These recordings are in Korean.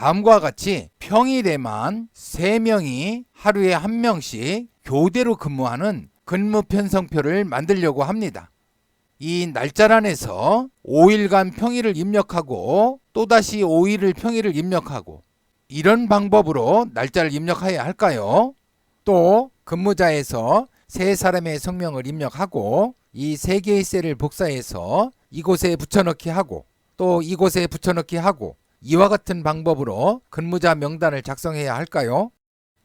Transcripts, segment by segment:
다음과 같이 평일에만 3명이 하루에 1명씩 교대로 근무하는 근무 편성표를 만들려고 합니다. 이 날짜란에서 5일간 평일을 입력하고 또다시 5일을 평일을 입력하고 이런 방법으로 날짜를 입력해야 할까요? 또 근무자에서 3사람의 성명을 입력하고 이 3개의 셀을 복사해서 이곳에 붙여넣기 하고 또 이곳에 붙여넣기 하고 이와 같은 방법으로 근무자 명단을 작성해야 할까요?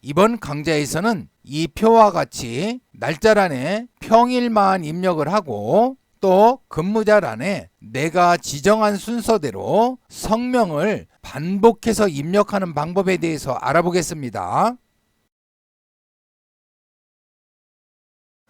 이번 강좌에서는 이 표와 같이 날짜란에 평일만 입력을 하고 또 근무자란에 내가 지정한 순서대로 성명을 반복해서 입력하는 방법에 대해서 알아보겠습니다.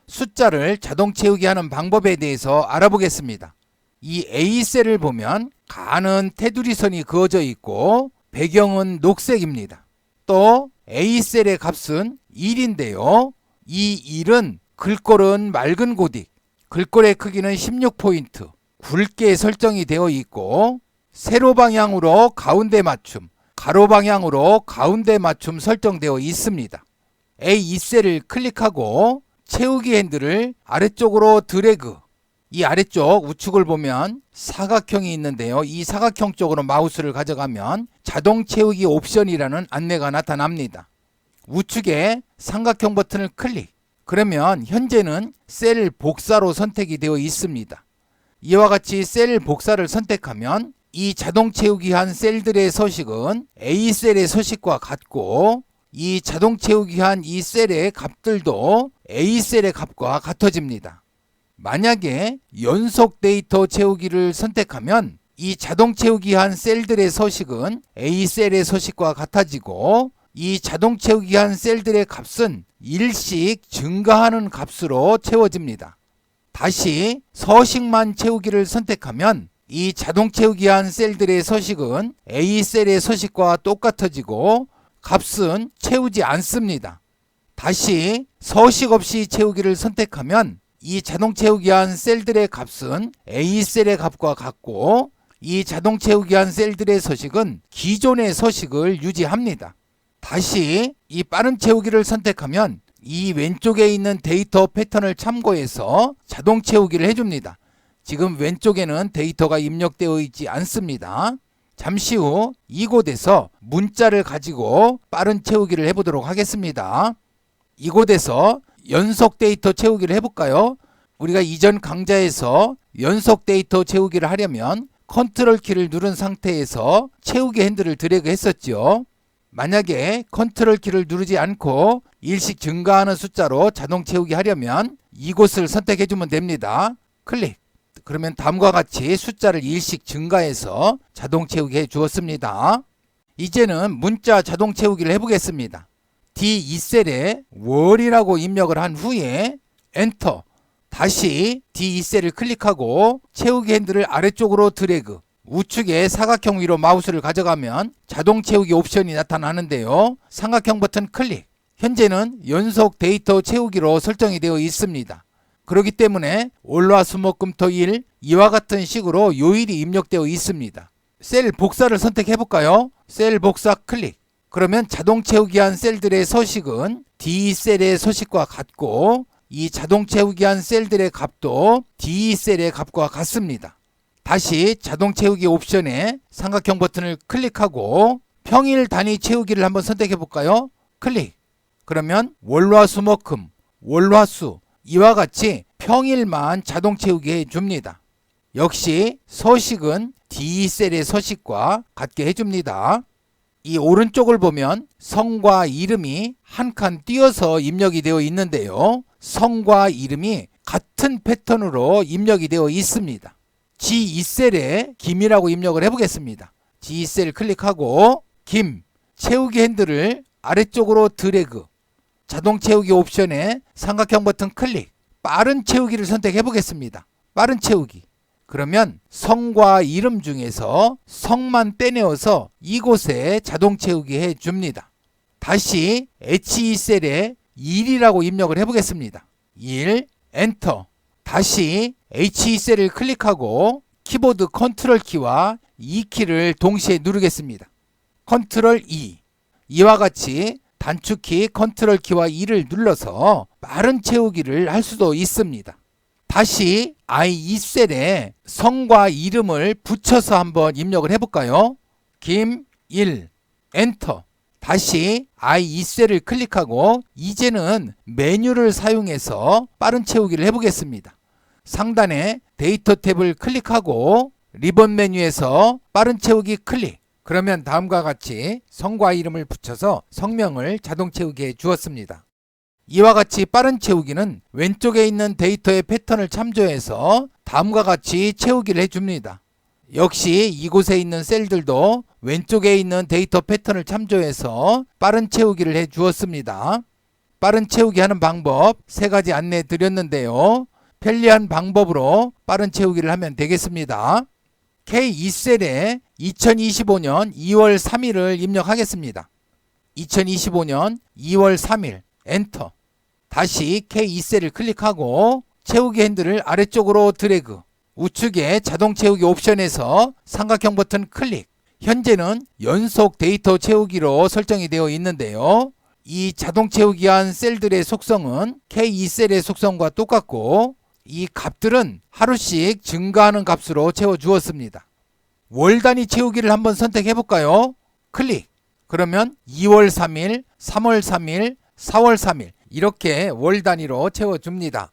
숫자를 자동 채우기 하는 방법에 대해서 알아보겠습니다. 이 A셀을 보면 가는 테두리 선이 그어져 있고 배경은 녹색입니다. 또 A셀의 값은 1인데요. 이 1은 글꼴은 맑은 고딕, 글꼴의 크기는 16포인트, 굵게 설정이 되어 있고 세로 방향으로 가운데 맞춤, 가로 방향으로 가운데 맞춤 설정되어 있습니다. A2셀을 클릭하고 채우기 핸들을 아래쪽으로 드래그, 이 아래쪽 우측을 보면 사각형이 있는데요. 이 사각형 쪽으로 마우스를 가져가면 자동 채우기 옵션이라는 안내가 나타납니다. 우측에 삼각형 버튼을 클릭, 그러면 현재는 셀 복사로 선택이 되어 있습니다. 이와 같이 셀 복사를 선택하면 이 자동 채우기 한 셀들의 서식은 A셀의 서식과 같고 이 자동 채우기 한 이 셀의 값들도 A셀의 값과 같아집니다. 만약에 연속 데이터 채우기를 선택하면 이 자동 채우기 한 셀들의 서식은 A셀의 서식과 같아지고 이 자동 채우기 한 셀들의 값은 일씩 증가하는 값으로 채워집니다. 다시 서식만 채우기를 선택하면 이 자동 채우기 한 셀들의 서식은 A셀의 서식과 똑같아지고 값은 채우지 않습니다. 다시 서식 없이 채우기를 선택하면 이 자동 채우기 한 셀들의 값은 A셀의 값과 같고 이 자동 채우기 한 셀들의 서식은 기존의 서식을 유지합니다. 다시 이 빠른 채우기를 선택하면 이 왼쪽에 있는 데이터 패턴을 참고해서 자동 채우기를 해줍니다. 지금 왼쪽에는 데이터가 입력되어 있지 않습니다. 잠시 후 이곳에서 문자를 가지고 빠른 채우기를 해보도록 하겠습니다. 이곳에서 연속 데이터 채우기를 해볼까요? 우리가 이전 강좌에서 연속 데이터 채우기를 하려면 컨트롤 키를 누른 상태에서 채우기 핸들을 드래그 했었죠. 만약에 컨트롤 키를 누르지 않고 일씩 증가하는 숫자로 자동 채우기 하려면 이곳을 선택해 주면 됩니다. 클릭. 그러면 다음과 같이 숫자를 일씩 증가해서 자동 채우기 해 주었습니다. 이제는 문자 자동 채우기를 해보겠습니다. D2셀에 월이라고 입력을 한 후에 엔터, 다시 D2셀을 클릭하고 채우기 핸들을 아래쪽으로 드래그, 우측에 사각형 위로 마우스를 가져가면 자동 채우기 옵션이 나타나는데요. 삼각형 버튼 클릭. 현재는 연속 데이터 채우기로 설정이 되어 있습니다. 그렇기 때문에 월화수목금토일 이와 같은 식으로 요일이 입력되어 있습니다. 셀 복사를 선택해 볼까요? 셀 복사 클릭. 그러면 자동 채우기 한 셀들의 서식은 D셀의 서식과 같고 이 자동 채우기 한 셀들의 값도 D셀의 값과 같습니다. 다시 자동 채우기 옵션에 삼각형 버튼을 클릭하고 평일 단위 채우기를 한번 선택해 볼까요? 클릭. 그러면 월화수목금, 월화수 이와 같이 평일만 자동 채우기 해줍니다. 역시 서식은 D셀의 서식과 같게 해줍니다. 이 오른쪽을 보면 성과 이름이 한 칸 띄어서 입력이 되어 있는데요. 성과 이름이 같은 패턴으로 입력이 되어 있습니다. G2셀에 김이라고 입력을 해보겠습니다. G2셀 클릭하고 김, 채우기 핸들을 아래쪽으로 드래그, 자동 채우기 옵션에 삼각형 버튼 클릭, 빠른 채우기를 선택해 보겠습니다. 빠른 채우기. 그러면 성과 이름 중에서 성만 빼내어서 이곳에 자동 채우기 해 줍니다. 다시 H2셀에 1이라고 입력을 해 보겠습니다. 1, 엔터. 다시 H2셀을 클릭하고 키보드 컨트롤 키와 2키를 동시에 누르겠습니다. 컨트롤 E. 이와 같이 단축키 컨트롤 키와 E를 눌러서 빠른 채우기를 할 수도 있습니다. 다시 I2셀에 성과 이름을 붙여서 한번 입력을 해볼까요? 김일 엔터. 다시 I2셀을 클릭하고 이제는 메뉴를 사용해서 빠른 채우기를 해보겠습니다. 상단에 데이터 탭을 클릭하고 리본 메뉴에서 빠른 채우기 클릭. 그러면 다음과 같이 성과 이름을 붙여서 성명을 자동 채우기해 주었습니다. 이와 같이 빠른 채우기는 왼쪽에 있는 데이터의 패턴을 참조해서 다음과 같이 채우기를 해줍니다. 역시 이곳에 있는 셀들도 왼쪽에 있는 데이터 패턴을 참조해서 빠른 채우기를 해 주었습니다. 빠른 채우기 하는 방법 3가지 안내해 드렸는데요. 편리한 방법으로 빠른 채우기를 하면 되겠습니다. K2셀에 2025년 2월 3일을 입력하겠습니다. 2025년 2월 3일 엔터. 다시 K2셀을 클릭하고 채우기 핸들을 아래쪽으로 드래그. 우측에 자동 채우기 옵션에서 삼각형 버튼 클릭. 현재는 연속 데이터 채우기로 설정이 되어 있는데요. 이 자동 채우기한 셀들의 속성은 K2셀의 속성과 똑같고 이 값들은 하루씩 증가하는 값으로 채워주었습니다. 월 단위 채우기를 한번 선택해 볼까요? 클릭. 그러면 2월 3일, 3월 3일, 4월 3일 이렇게 월 단위로 채워줍니다.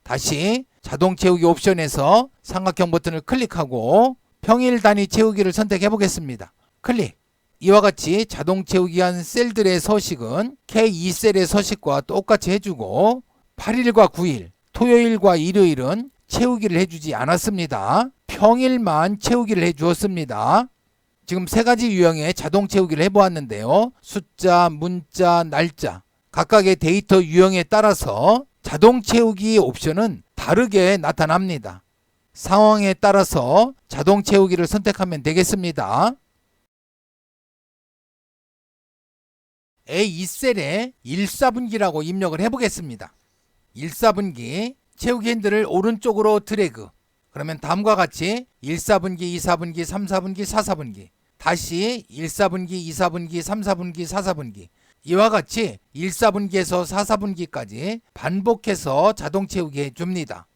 다시 자동 채우기 옵션에서 삼각형 버튼을 클릭하고 평일 단위 채우기를 선택해 보겠습니다. 클릭. 이와 같이 자동 채우기한 셀들의 서식은 K2셀의 서식과 똑같이 해주고 8일과 9일, 토요일과 일요일은 채우기를 해주지 않았습니다. 평일만 채우기를 해주었습니다. 지금 3가지 유형의 자동 채우기를 해보았는데요. 숫자, 문자, 날짜 각각의 데이터 유형에 따라서 자동 채우기 옵션은 다르게 나타납니다. 상황에 따라서 자동 채우기를 선택하면 되겠습니다. A2셀에 1/4분기라고 입력을 해보겠습니다. 1/4분기 채우기 핸들을 오른쪽으로 드래그. 그러면 다음과 같이 1/4분기, 2/4분기, 3/4분기, 4/4분기 다시 1/4분기, 2/4분기, 3/4분기, 4/4분기 이와 같이 1/4분기에서 4/4분기까지 반복해서 자동 채우기 해줍니다.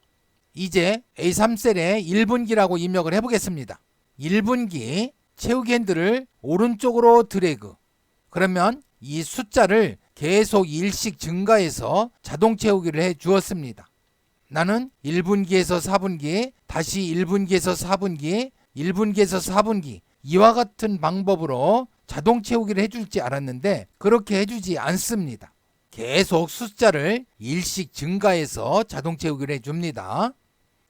이제 A3셀에 1분기라고 입력을 해보겠습니다. 1분기 채우기 핸들을 오른쪽으로 드래그. 그러면 이 숫자를 계속 일씩 증가해서 자동 채우기를 해 주었습니다. 나는 1분기에서 4분기, 다시 1분기에서 4분기, 1분기에서 4분기 이와 같은 방법으로 자동 채우기를 해줄 줄 알았는데 그렇게 해주지 않습니다. 계속 숫자를 일씩 증가해서 자동 채우기를 해줍니다.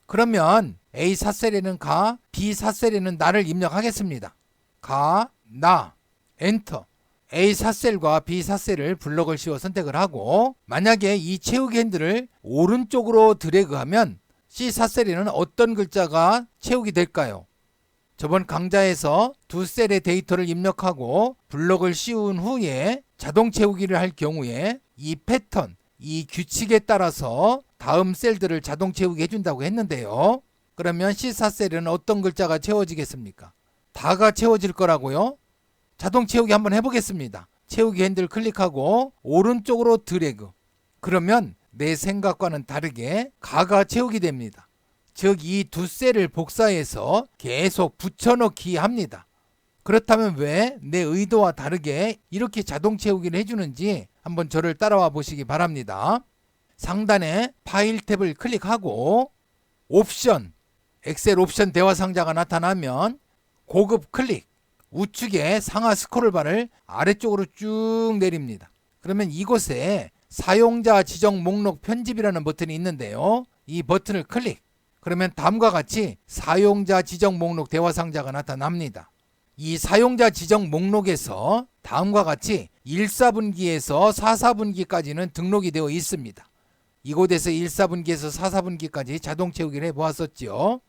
그러면 A4셀에는 가, B4셀에는 나를 입력하겠습니다. 가, 나, 엔터. A4셀과 B4셀을 블럭을 씌워 선택을 하고 만약에 이 채우기 핸들을 오른쪽으로 드래그하면 C4셀에는 어떤 글자가 채우기 될까요? 저번 강좌에서 2셀의 데이터를 입력하고 블럭을 씌운 후에 자동 채우기를 할 경우에 이 패턴, 이 규칙에 따라서 다음 셀들을 자동 채우게 해준다고 했는데요. 그러면 C4셀에는 어떤 글자가 채워지겠습니까? 다가 채워질 거라고요? 자동 채우기 한번 해보겠습니다. 채우기 핸들 클릭하고 오른쪽으로 드래그. 그러면 내 생각과는 다르게 가가 채우기 됩니다. 즉 이 2셀을 복사해서 계속 붙여넣기 합니다. 그렇다면 왜 내 의도와 다르게 이렇게 자동 채우기를 해주는지 한번 저를 따라와 보시기 바랍니다. 상단에 파일 탭을 클릭하고 옵션, 엑셀 옵션 대화 상자가 나타나면 고급 클릭, 우측에 상하 스크롤바를 아래쪽으로 쭉 내립니다. 그러면 이곳에 사용자 지정 목록 편집이라는 버튼이 있는데요. 이 버튼을 클릭. 그러면 다음과 같이 사용자 지정 목록 대화 상자가 나타납니다. 이 사용자 지정 목록에서 다음과 같이 1/4분기에서 4/4분기까지는 등록이 되어 있습니다. 이곳에서 1/4분기에서 4/4분기까지 자동 채우기를 해보았었죠.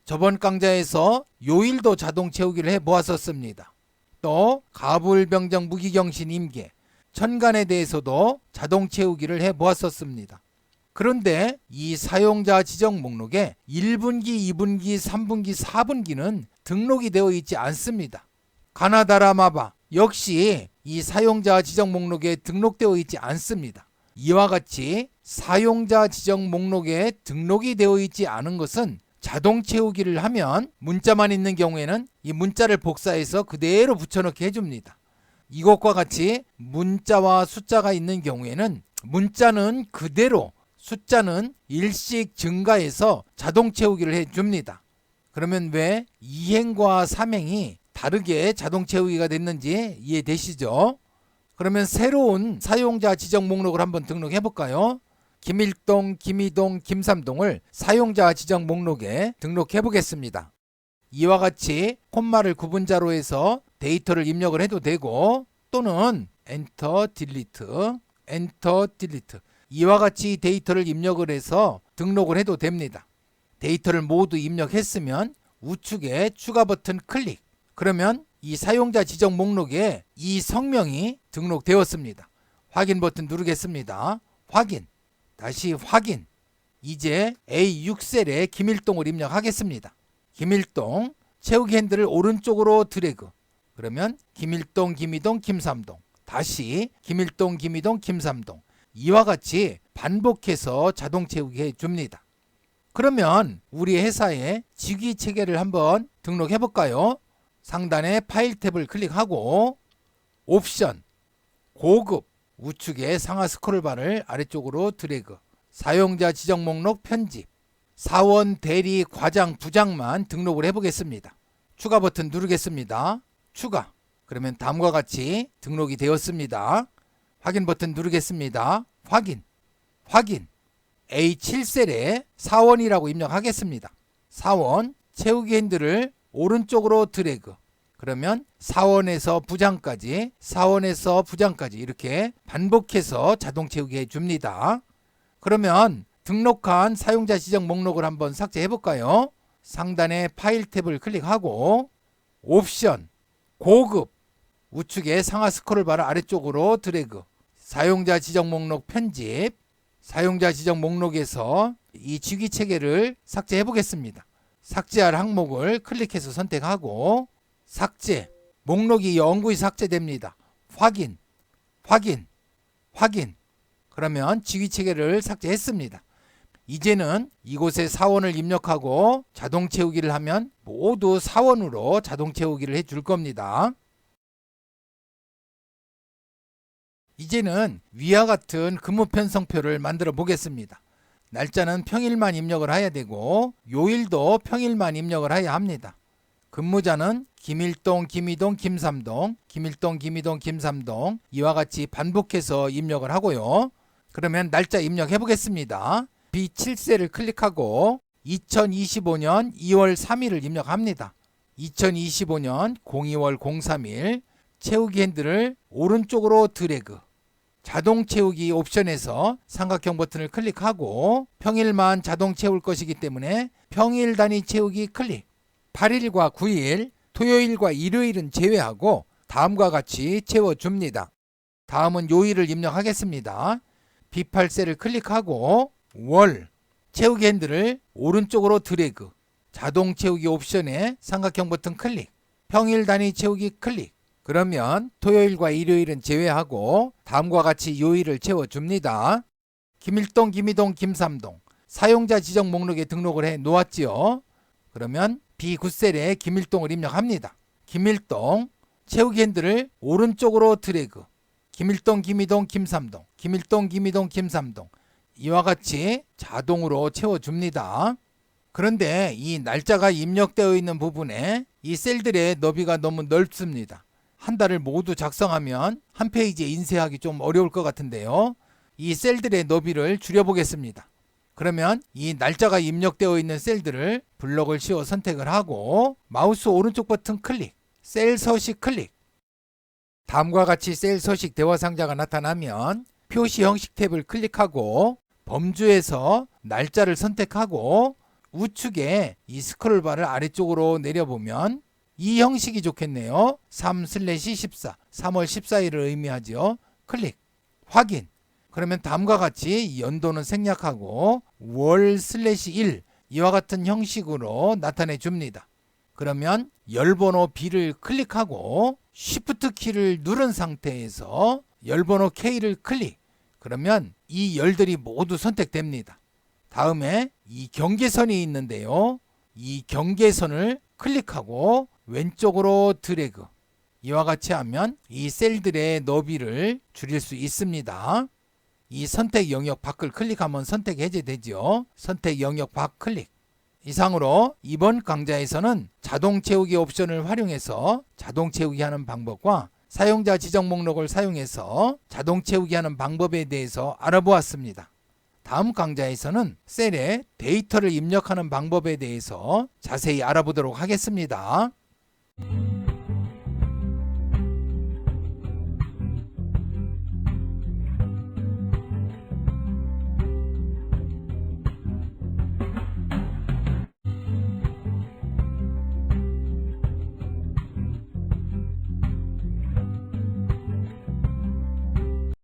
저번 강좌에서 요일도 자동 채우기를 해보았었습니다. 또 가불병정 무기경신 임계, 천간에 대해서도 자동 채우기를 해보았었습니다. 그런데 이 사용자 지정 목록에 1분기, 2분기, 3분기, 4분기는 등록이 되어 있지 않습니다. 가나다라 마바 역시 이 사용자 지정 목록에 등록되어 있지 않습니다. 이와 같이 사용자 지정 목록에 등록이 되어 있지 않은 것은 자동 채우기를 하면 문자만 있는 경우에는 이 문자를 복사해서 그대로 붙여넣기 해줍니다. 이것과 같이 문자와 숫자가 있는 경우에는 문자는 그대로, 숫자는 일씩 증가해서 자동 채우기를 해줍니다. 그러면 왜 2행과 3행이 다르게 자동 채우기가 됐는지 이해되시죠? 그러면 새로운 사용자 지정 목록을 한번 등록해 볼까요? 김일동, 김이동, 김삼동을 사용자 지정 목록에 등록해 보겠습니다. 이와 같이 콤마를 구분자로 해서 데이터를 입력을 해도 되고, 또는 엔터 딜리트, 엔터 딜리트, 이와 같이 데이터를 입력을 해서 등록을 해도 됩니다. 데이터를 모두 입력했으면 우측에 추가 버튼 클릭, 그러면 이 사용자 지정 목록에 이 성명이 등록되었습니다. 확인 버튼 누르겠습니다. 확인, 다시 확인. 이제 A6셀에 김일동을 입력하겠습니다. 김일동, 채우기 핸들을 오른쪽으로 드래그, 그러면 김일동, 김이동, 김삼동, 다시 김일동, 김이동, 김삼동, 이와 같이 반복해서 자동 채우기 해줍니다. 그러면 우리 회사의 직위 체계를 한번 등록해 볼까요? 상단에 파일 탭을 클릭하고 옵션, 고급, 우측에 상하 스크롤바를 아래쪽으로 드래그, 사용자 지정 목록 편집, 사원, 대리, 과장, 부장만 등록을 해보겠습니다. 추가 버튼 누르겠습니다. 추가, 그러면 다음과 같이 등록이 되었습니다. 확인 버튼 누르겠습니다. 확인, 확인. A7셀에 사원이라고 입력하겠습니다. 사원, 채우기 핸들을 오른쪽으로 드래그, 그러면 사원에서 부장까지, 사원에서 부장까지 이렇게 반복해서 자동 채우기 해줍니다. 그러면 등록한 사용자 지정 목록을 한번 삭제해 볼까요? 상단에 파일 탭을 클릭하고 옵션, 고급, 우측에 상하 스크롤바를 아래쪽으로 드래그, 사용자 지정 목록 편집, 사용자 지정 목록에서 이 직위 체계를 삭제해 보겠습니다. 삭제할 항목을 클릭해서 선택하고 삭제, 목록이 영구히 삭제됩니다. 확인, 확인, 확인. 그러면 직위 체계를 삭제했습니다. 이제는 이곳에 사원을 입력하고 자동 채우기를 하면 모두 사원으로 자동 채우기를 해줄 겁니다. 이제는 위와 같은 근무 편성표를 만들어 보겠습니다. 날짜는 평일만 입력을 해야 되고 요일도 평일만 입력을 해야 합니다. 근무자는 김일동, 김이동, 김삼동, 김일동, 김이동, 김삼동, 이와 같이 반복해서 입력을 하고요. 그러면 날짜 입력해 보겠습니다. B7셀을 클릭하고 2025년 2월 3일을 입력합니다. 2025년 02월 03일, 채우기 핸들을 오른쪽으로 드래그, 자동 채우기 옵션에서 삼각형 버튼을 클릭하고 평일만 자동 채울 것이기 때문에 평일 단위 채우기 클릭, 8일과 9일, 토요일과 일요일은 제외하고 다음과 같이 채워줍니다. 다음은 요일을 입력하겠습니다. B8셀을 클릭하고 월, 채우기 핸들을 오른쪽으로 드래그, 자동 채우기 옵션에 삼각형 버튼 클릭, 평일 단위 채우기 클릭, 그러면 토요일과 일요일은 제외하고 다음과 같이 요일을 채워줍니다. 김일동, 김이동, 김삼동, 사용자 지정 목록에 등록을 해 놓았지요. 그러면 B9셀에 김일동을 입력합니다. 김일동, 채우기 핸들을 오른쪽으로 드래그, 김일동, 김이동, 김삼동, 김일동, 김이동, 김삼동, 이와 같이 자동으로 채워줍니다. 그런데 이 날짜가 입력되어 있는 부분에 이 셀들의 너비가 너무 넓습니다. 한 달을 모두 작성하면 한 페이지에 인쇄하기 좀 어려울 것 같은데요. 이 셀들의 너비를 줄여보겠습니다. 그러면 이 날짜가 입력되어 있는 셀들을 블럭을 씌워 선택을 하고 마우스 오른쪽 버튼 클릭, 셀 서식 클릭. 다음과 같이 셀 서식 대화 상자가 나타나면 표시 형식 탭을 클릭하고 범주에서 날짜를 선택하고 우측에 이 스크롤바를 아래쪽으로 내려보면 이 형식이 좋겠네요. 3/14, 3월 14일을 의미하죠. 클릭, 확인. 그러면 다음과 같이 연도는 생략하고 월/1 이와 같은 형식으로 나타내 줍니다. 그러면 열번호 B를 클릭하고 Shift 키를 누른 상태에서 열번호 K를 클릭. 그러면 이 열들이 모두 선택됩니다. 다음에 이 경계선이 있는데요. 이 경계선을 클릭하고 왼쪽으로 드래그. 이와 같이 하면 이 셀들의 너비를 줄일 수 있습니다. 이 선택 영역 밖을 클릭하면 선택 해제되죠. 선택 영역 밖 클릭. 이상으로 이번 강좌에서는 자동 채우기 옵션을 활용해서 자동 채우기 하는 방법과 사용자 지정 목록을 사용해서 자동 채우기 하는 방법에 대해서 알아보았습니다. 다음 강좌에서는 셀에 데이터를 입력하는 방법에 대해서 자세히 알아보도록 하겠습니다.